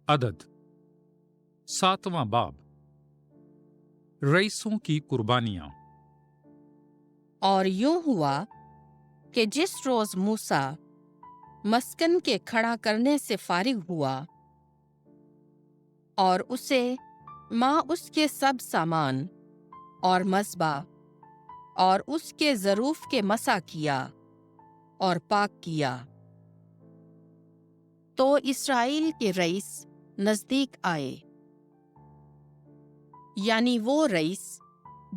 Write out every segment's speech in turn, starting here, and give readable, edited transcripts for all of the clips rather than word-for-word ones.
عدد 7واں باب رئیسوں کی قربانیاں۔ اور یوں ہوا کہ جس روز موسیٰ مسکن کے کھڑا کرنے سے فارغ ہوا اور اسے ماں اس کے سب سامان اور مذبح اور اس کے ظروف کے مسح کیا اور پاک کیا، تو اسرائیل کے رئیس نزدیک آئے، یعنی وہ رئیس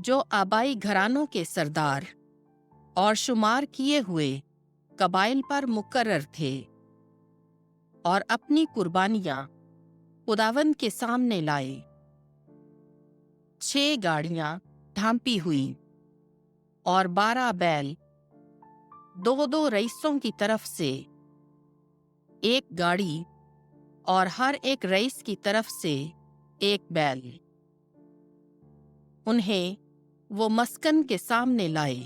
جو آبائی گھرانوں کے سردار اور شمار کیے ہوئے قبائل پر مقرر تھے، اور اپنی قربانیاں خداوند کے سامنے لائے۔ 6 گاڑیاں ڈھانپی ہوئی اور 12 بیل، 2 رئیسوں کی طرف سے ایک گاڑی، اور ہر ایک رئیس کی طرف سے ایک بیل، انہیں وہ مسکن کے سامنے لائے۔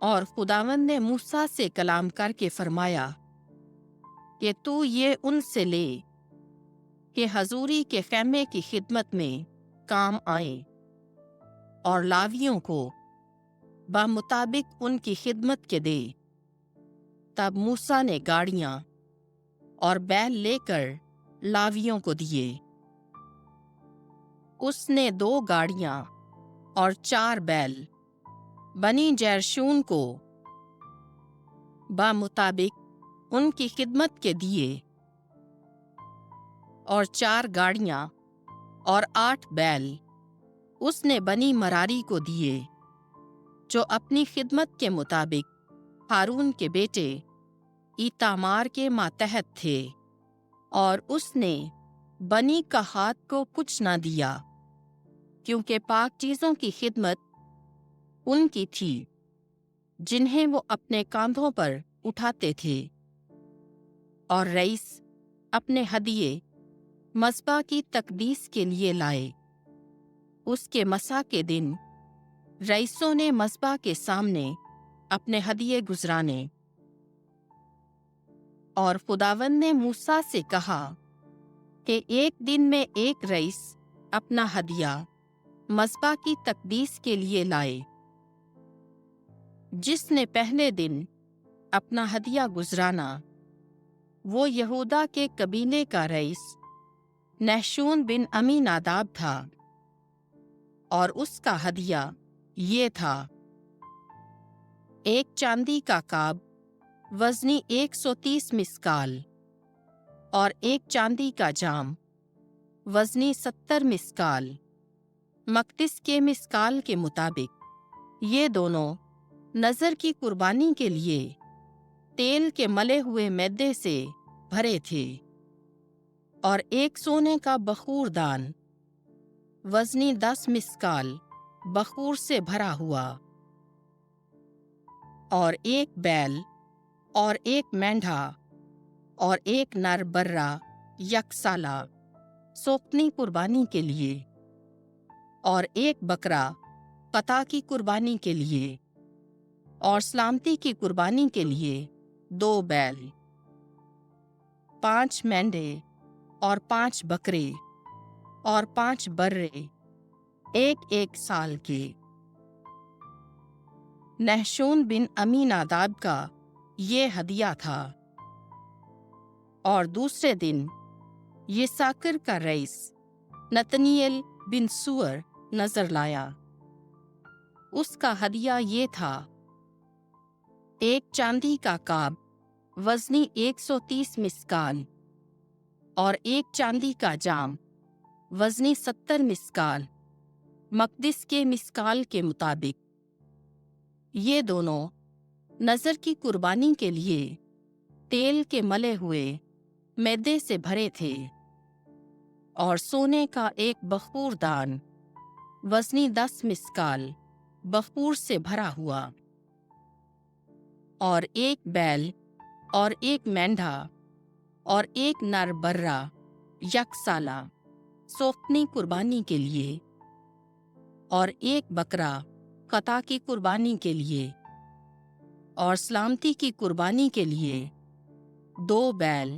اور خداوند نے موسیٰ سے کلام کر کے فرمایا کہ تو یہ ان سے لے کہ حضوری کے خیمے کی خدمت میں کام آئیں، اور لاویوں کو بمطابق ان کی خدمت کے دے۔ تب موسیٰ نے گاڑیاں اور بیل لے کر لاویوں کو دیے۔ اس نے 2 گاڑیاں اور 4 بیل بنی جیرشون کو بمطابق ان کی خدمت کے دیے، اور 4 گاڑیاں اور 8 بیل اس نے بنی مراری کو دیے، جو اپنی خدمت کے مطابق ہارون کے بیٹے ایتامار کے ماتحت تھے، اور اس نے بنی کہات کو کچھ نہ دیا، کیونکہ پاک چیزوں کی خدمت ان کی تھی جنہیں وہ اپنے کاندھوں پر اٹھاتے تھے۔ اور رئیس اپنے ہدیے مذبح کی تقدیس کے لیے لائے۔ اس کے مسا کے دن رئیسوں نے مذبح کے سامنے اپنے ہدیے گزرانے۔ اور خداوند نے موسیٰ سے کہا کہ ایک دن میں ایک رئیس اپنا ہدیہ مذبح کی تقدیس کے لیے لائے۔ جس نے پہلے دن اپنا ہدیہ گزرانا، وہ یہودا کے قبیلے کا رئیس نحشون بن امیناداب تھا، اور اس کا ہدیہ یہ تھا: 1 چاندی کا کاب وزنی 130 مسکال، اور 1 چاندی کا جام وزنی 70 مسکال، مقدس کے مسکال کے مطابق۔ یہ دونوں نذر کی قربانی کے لیے تیل کے ملے ہوئے میدے سے بھرے تھے، اور 1 سونے کا بخور دان وزنی 10 مسکال بخور سے بھرا ہوا، اور 1 بیل اور 1 مینڈھا اور 1 نر برا یکسالہ سوختنی قربانی کے لیے، اور 1 بکرا قطع کی قربانی کے لیے، اور سلامتی کی قربانی کے لیے 2 بیل، 5 مینڈھے اور 5 بکرے اور 5 برے 1 سال کے۔ نحشون بن امیناداب کا یہ ہدیہ تھا۔ اور دوسرے دن یساکر کا رئیس نتنیل بن سور نذر لایا۔ اس کا ہدیہ یہ تھا: 1 چاندی کا کاب وزنی 130 مسکال، اور 1 چاندی کا جام وزنی 70 مسکال، مقدس کے مسکال کے مطابق۔ یہ دونوں نذر کی قربانی کے لیے تیل کے ملے ہوئے میدے سے بھرے تھے، اور سونے کا 1 بخور دان وزنی 10 مسکال بخور سے بھرا ہوا، اور 1 بیل اور 1 مینڈھا اور 1 نر برا یکسالہ سوختنی قربانی کے لیے، اور 1 بکرا قطع کی قربانی کے لیے، اور سلامتی کی قربانی کے لیے 2 بیل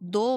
2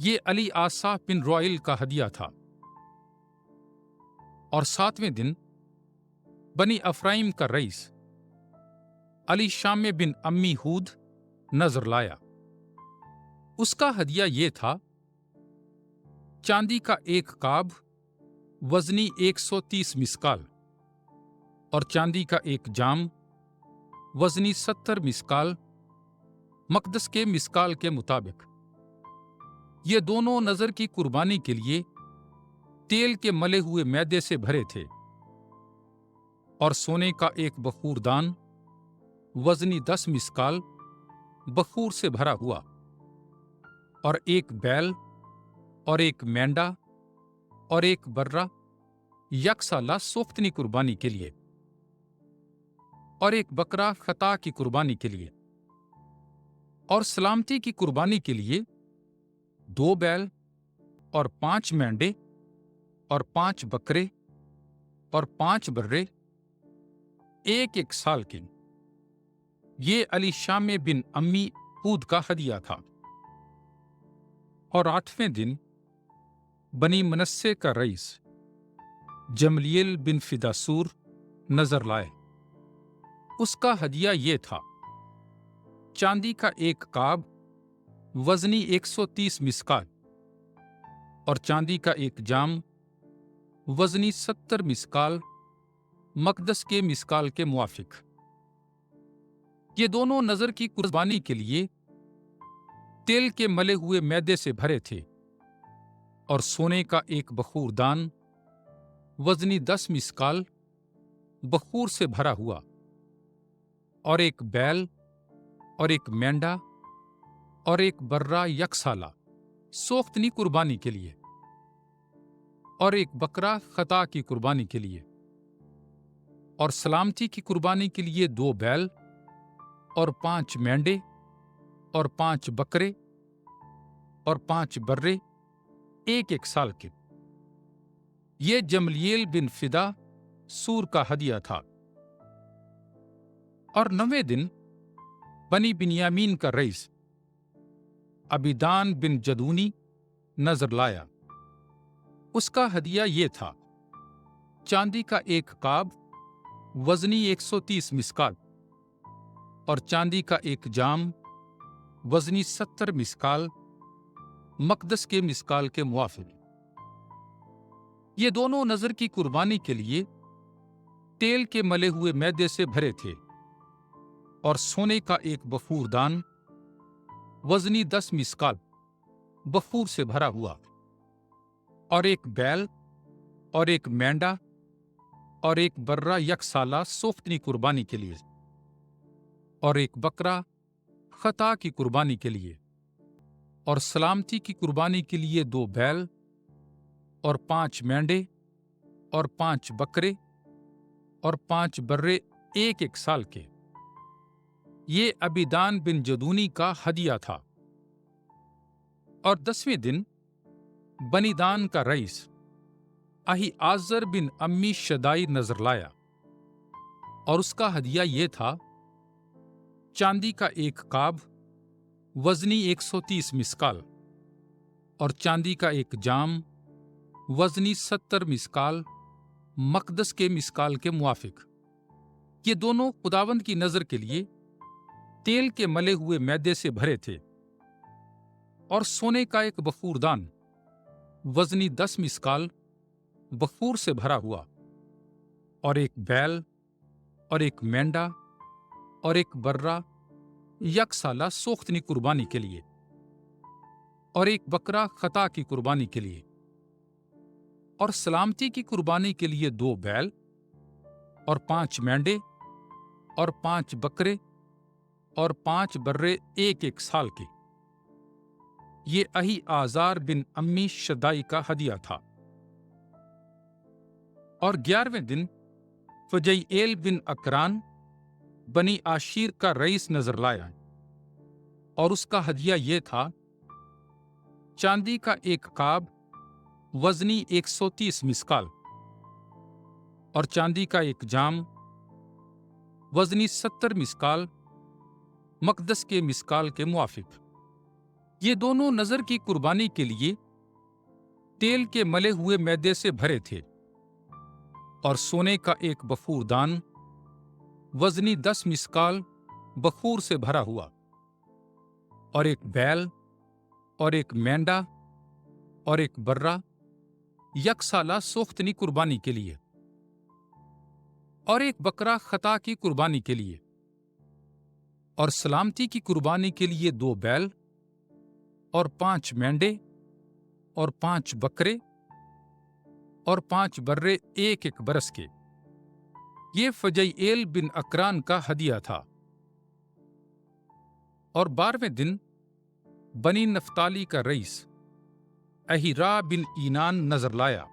یہ علی آصا بن روائل کا ہدیہ تھا۔ اور 7ویں دن بنی افرائیم کا رئیس علی شام بن امی ہود نظر لایا۔ اس کا ہدیہ یہ تھا: چاندی کا ایک کاب وزنی 130 مسکال، اور چاندی کا ایک جام وزنی 70 مسکال، مقدس کے مسکال کے مطابق۔ یہ دونوں نذر کی قربانی کے لیے تیل کے ملے ہوئے میدے سے بھرے تھے، اور سونے کا ایک بخور دان وزنی 10 مسکال بخور سے بھرا ہوا، اور ایک بیل اور ایک مینڈا اور ایک برہ یک سالہ سوختنی قربانی کے لیے، اور ایک بکرا خطا کی قربانی کے لیے، اور سلامتی کی قربانی کے لیے 2 بیل اور 5 مینڈے اور 5 بکرے اور 5 برے 1 سال کے۔ یہ علی شام بن امی ہود کا ہدیہ تھا۔ اور 8ویں دن بنی منسے کا رئیس جملیل بن فداسور نظر لائے۔ اس کا ہدیہ یہ تھا: چاندی کا ایک کاب وزنی 130 مسکال، اور چاندی کا ایک جام وزنی 70 مسکال، مقدس کے مسکال کے موافق۔ یہ دونوں نذر کی قربانی کے لیے تیل کے ملے ہوئے میدے سے بھرے تھے، اور سونے کا ایک بخور دان وزنی 10 مسکال بخور سے بھرا ہوا، اور ایک بیل اور ایک مینڈا اور ایک برہ یک سالہ سوختنی قربانی کے لیے، اور ایک بکرا خطا کی قربانی کے لیے، اور سلامتی کی قربانی کے لیے 2 بیل اور 5 مینڈے اور 5 بکرے اور 5 برے 1 سال کے۔ یہ جملیل بن فدا سور کا ہدیہ تھا۔ اور 9ویں دن بنی بنیامین کا رئیس ابیدان بن جدونی نظر لایا۔ اس کا ہدیہ یہ تھا: چاندی کا ایک کاب وزنی 130 مسکال، اور چاندی کا ایک جام وزنی 70 مسکال، مقدس کے مسکال کے موافق۔ یہ دونوں نذر کی قربانی کے لیے تیل کے ملے ہوئے میدے سے بھرے تھے، اور سونے کا ایک بخور دان وزنی 10 مسکال بخور سے بھرا ہوا، اور ایک بیل اور ایک مینڈا اور ایک برہ یک سالہ سوختنی قربانی کے لیے، اور ایک بکرا خطا کی قربانی کے لیے، اور سلامتی کی قربانی کے لیے 2 بیل اور 5 مینڈے اور 5 بکرے اور 5 برے 1 سال کے۔ یہ ابیدان بن جدونی کا ہدیہ تھا۔ اور 10ویں دن بنی دان کا رئیس اہی آزر بن امی شدائی نظر لایا۔ اور اس کا ہدیہ یہ تھا: چاندی کا ایک کاب وزنی 130 مسکال، اور چاندی کا ایک جام وزنی 70 مسکال، مقدس کے مسکال کے موافق۔ یہ دونوں خداوند کی نذر کے لیے تیل کے ملے ہوئے میدے سے بھرے تھے، اور سونے کا ایک بخور دان وزنی 10 مسکال بخور سے بھرا ہوا، اور ایک بیل اور ایک مینڈا اور ایک برہ یک سالہ سوختنی قربانی کے لیے، اور ایک بکرا خطا کی قربانی کے لیے، اور سلامتی کی قربانی کے لیے 2 بیل اور 5 مینڈے اور 5 بکرے اور 5 برے 1 سال کے۔ یہ اہی آزار بن امی شدائی کا ہدیہ تھا۔ اور 11ویں دن فجیئیل بن اکران بنی عاشیر کا رئیس نظر لایا، اور اس کا ہدیہ یہ تھا: چاندی کا ایک کاب وزنی 130 مسکال، اور چاندی کا ایک جام وزنی 70 مسکال، مقدس کے مسکال کے موافق۔ یہ دونوں نذر کی قربانی کے لیے تیل کے ملے ہوئے میدے سے بھرے تھے اور سونے کا ایک بخور دان وزنی 10 مسکال بخور سے بھرا ہوا، اور ایک بیل اور ایک مینڈا اور ایک برہ یک سالہ سوختنی قربانی کے لیے، اور ایک بکرا خطا کی قربانی کے لیے، اور سلامتی کی قربانی کے لیے 2 بیل اور 5 مینڈے اور 5 بکرے اور 5 برے ایک ایک برس کے۔ یہ فجیعیل بن اکران کا ہدیہ تھا۔ اور 12ویں دن بنی نفتالی کا رئیس اہیرا بن اینان نظر لایا،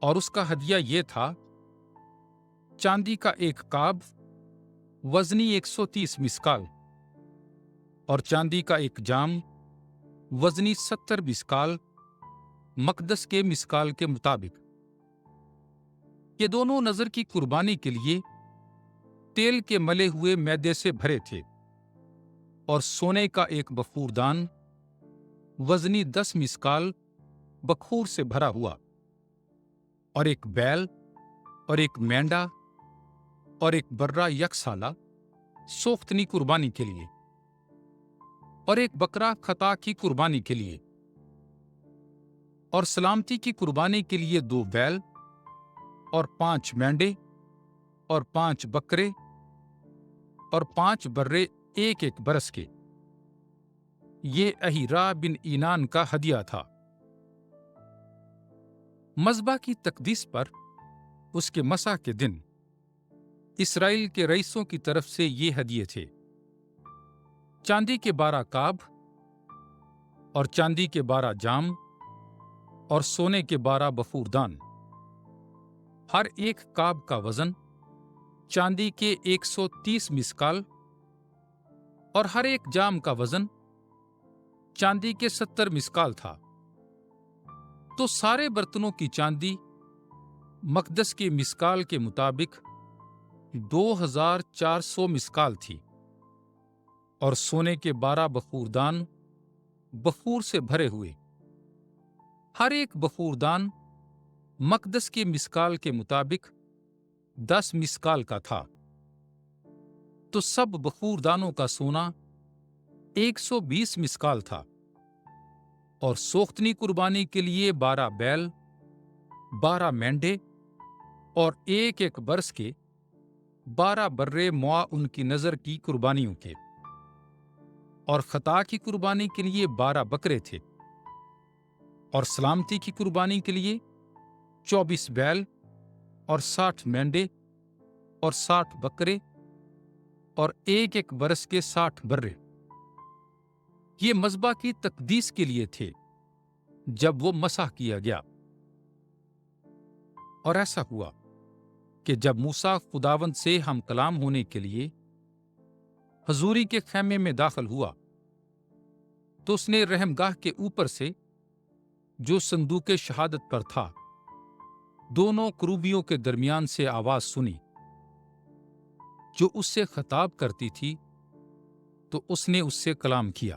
اور اس کا ہدیہ یہ تھا: چاندی کا ایک کاب وزنی 130 مسکال، اور چاندی کا ایک جام وزنی 70 مسکال مقدس کے مسکال کے مطابق۔ یہ دونوں نذر کی قربانی کے لیے تیل کے ملے ہوئے میدے سے بھرے تھے، اور سونے کا ایک بخور دان وزنی 10 مسکال بخور سے بھرا ہوا، اور ایک بیل اور ایک مینڈا اور ایک برہ یک سالہ سوختنی قربانی کے لیے، اور ایک بکرا خطا کی قربانی کے لیے، اور سلامتی کی قربانی کے لیے 2 بیل اور 5 مینڈے اور 5 بکرے اور 5 برے ایک ایک برس کے۔ یہ اہیرا بن اینان کا ہدیہ تھا۔ مذبح کی تقدیس پر اس کے مسح کے دن اسرائیل کے رئیسوں کی طرف سے یہ ہدیے تھے: چاندی کے 12 کاب اور چاندی کے 12 جام اور سونے کے 12 بخور دان۔ ہر ایک کاب کا وزن چاندی کے 130 مسکال، اور ہر ایک جام کا وزن چاندی کے 70 مسکال تھا۔ تو سارے برتنوں کی چاندی مقدس کے مسکال کے مطابق 2400 مسکال تھی، اور سونے کے 12 بخور دان بخور سے بھرے ہوئے، ہر ایک بخور دان مقدس کے مسکال کے مطابق 10 مسکال کا تھا۔ تو سب بخور دانوں کا سونا 120 مسکال تھا، اور سوختنی قربانی کے لیے 12 بیل، 12 مینڈے اور ایک ایک برس کے 12 برے موا ان کی نذر کی قربانیوں کے، اور خطا کی قربانی کے لیے 12 بکرے تھے، اور سلامتی کی قربانی کے لیے 24 بیل اور 60 مینڈے اور 60 بکرے اور ایک ایک برس کے 60 برے۔ یہ مذبح کی تقدیس کے لیے تھے جب وہ مسح کیا گیا۔ اور ایسا ہوا کہ جب موسیٰ خداوند سے ہم کلام ہونے کے لیے حضوری کے خیمے میں داخل ہوا، تو اس نے رحمگاہ کے اوپر سے جو صندوق شہادت پر تھا دونوں کروبیوں کے درمیان سے آواز سنی جو اس سے خطاب کرتی تھی، تو اس نے اس سے کلام کیا۔